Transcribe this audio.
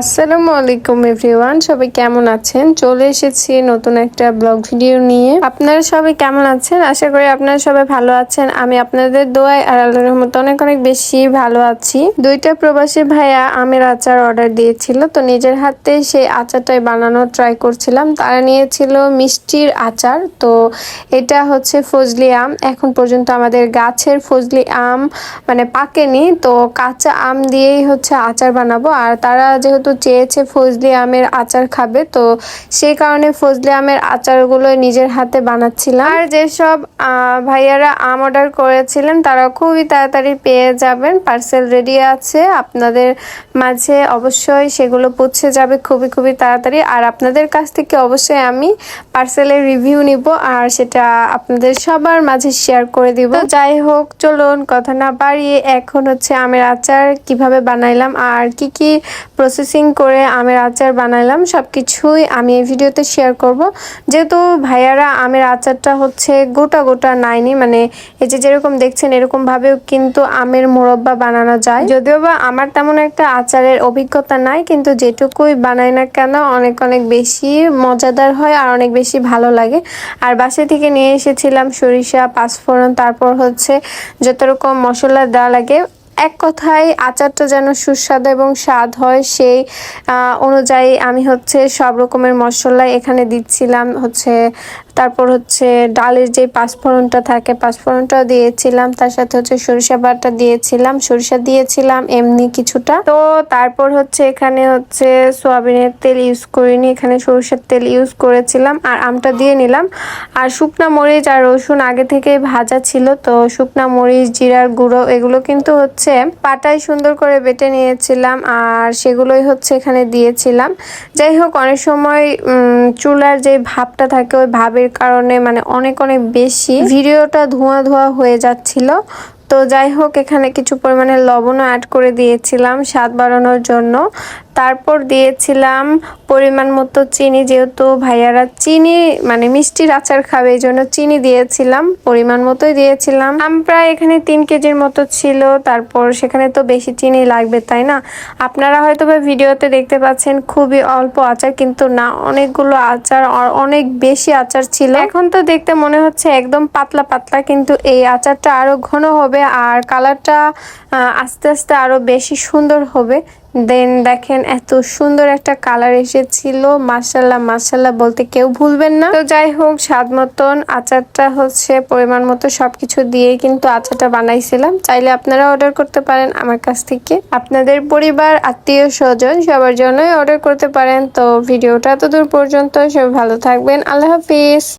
আসসালামু আলাইকুম এভরিওয়ান, সবাই কেমন আছেন? চলে এসেছি নতুন একটা ব্লগ ভিডিও নিয়ে। আপনারা সবাই কেমন আছেন? আশা করি আপনারা সবাই ভালো আছেন। আমি আপনাদের দোয়ায় আর আল্লাহর রহমতে অনেক অনেক বেশি ভালো আছি। দুইটা প্রবাসী ভাইয়া আমের আচার অর্ডার দিয়েছিল, তো নিজের হাতে সেই আচারটাই বানানোর ট্রাই করছিলাম। তারা নিয়েছিল মিষ্টির আচার, তো এটা হচ্ছে ফজলি আম। এখন পর্যন্ত আমাদের গাছের ফজলি আম মানে পাকেনি, তো কাঁচা আম দিয়েই হচ্ছে আচার বানাবো। আর তারা যেহেতু চেয়েছে ফজলি আমের আচার খাবে, তো সেই কারণে ফজলি আমের আচারগুলো নিজের হাতে বানাচ্ছিলাম। আর যেসব ভাইয়ারা আম অর্ডার করেছিলেন তারা খুবই তাড়াতাড়ি পেয়ে যাবেন, পার্সেল রেডি আছে আপনাদের মাঝে। অবশ্যই সেগুলো পৌঁছে যাবে খুবই খুবই তাড়াতাড়ি। আর আপনাদের কাছ থেকে অবশ্যই আমি পার্সেলের রিভিউ নিব আর সেটা আপনাদের সবার মাঝে শেয়ার করে দিব। তো যাই হোক, চলুন কথা না বাড়িয়ে এখন হচ্ছে আমের আচার কিভাবে বানাইলাম আর কি কি প্রসেসিং করে আমের আচার বানাইলাম সবকিছুই আমি এই ভিডিওতে শেয়ার করব। যেহেতু ভাইয়ারা আমের আচারটা হচ্ছে গোটা গোটা নাইনি, মানে এই যে যেরকম দেখছেন এরকম ভাবেও কিন্তু আমের মোরব্বা বানানো যায়। যদিও বা আমার তেমন একটা আচারের অভিজ্ঞতা নাই, কিন্তু যেটুকুই বানাই না কেন অনেক অনেক বেশি মজাদার হয় আর অনেক বেশি ভালো লাগে। আর বাসা থেকে নিয়ে এসেছিলাম সরিষা, পাঁচফোড়ন, তারপর হচ্ছে যত রকম মশলা দেওয়া লাগে। এক কথায় আচারটা যেন সুস্বাদু এবং স্বাদ হয় সেই অনুযায়ী আমি হচ্ছে সব রকমের মশলা এখানে দিচ্ছিলাম। তারপর হচ্ছে ডালের যে পাঁচফোড়নটা থাকে পাঁচফোড়নটাও দিয়েছিলাম, তার সাথে হচ্ছে সরিষা বাটা দিয়েছিলাম, সরিষা দিয়েছিলাম এমনি কিছুটা। তো তারপর হচ্ছে এখানে হচ্ছে সোয়াবিনের তেল ইউজ করিনি, এখানে সরিষার তেল ইউজ করেছিলাম। আর আমটা দিয়ে নিলাম। আর শুকনা মরিচ আর রসুন আগে থেকে ভাজা ছিল, তো শুকনা মরিচ, জিরার গুঁড়ো এগুলো কিন্তু হচ্ছে পাটায় সুন্দর করে বেটে নিয়েছিলাম আর সেগুলোই হচ্ছে এখানে দিয়েছিলাম। যাই হোক, অনেক সময় চুলার যে ভাবটা থাকে ওই ভাবের কারণে মানে অনেক অনেক বেশি ভিডিওটা ধোঁয়া ধোঁয়া হয়ে যাচ্ছিল। তো যাই হোক, এখানে কিছু পরিমাণে লবণও অ্যাড করে দিয়েছিলাম স্বাদ বাড়ানোর জন্য। তারপর দিয়েছিলাম পরিমাণ মতো চিনি, যেহেতু ভাইয়ারা চিনি মানে মিষ্টির আচার খাবে এই জন্য চিনি দিয়েছিলাম, পরিমাণ মতোই দিয়েছিলাম। প্রায় এখানে 3 কেজির মতো ছিল, তারপর সেখানে তো বেশি চিনি লাগবে তাই না? আপনারা হয়তো বা ভিডিওতে দেখতে পাচ্ছেন খুবই অল্প আচার, কিন্তু না, অনেকগুলো আচার, অনেক বেশি আচার ছিল। এখন তো দেখতে মনে হচ্ছে একদম পাতলা পাতলা, কিন্তু এই আচারটা আরো ঘন হবে আর কালারটা আস্তে আস্তে আরো বেশি সুন্দর হবে। দেন দেখেন এত সুন্দর একটা কালার এসেছিল, মাশাল্লাহ মাশাল্লাহ বলতে কেউ ভুলবেন না। তো যাই হোক, স্বাদ মতন আচারটা হচ্ছে পরিমাণ মতো সবকিছু দিয়ে কিন্তু আচারটা বানাইছিলাম। চাইলে আপনারা অর্ডার করতে পারেন আমার কাছ থেকে, আপনাদের পরিবার, আত্মীয় স্বজন সবার জন্যই অর্ডার করতে পারেন। তো ভিডিওটা এত দূর পর্যন্ত, সবাই ভালো থাকবেন, আল্লাহ হাফিজ।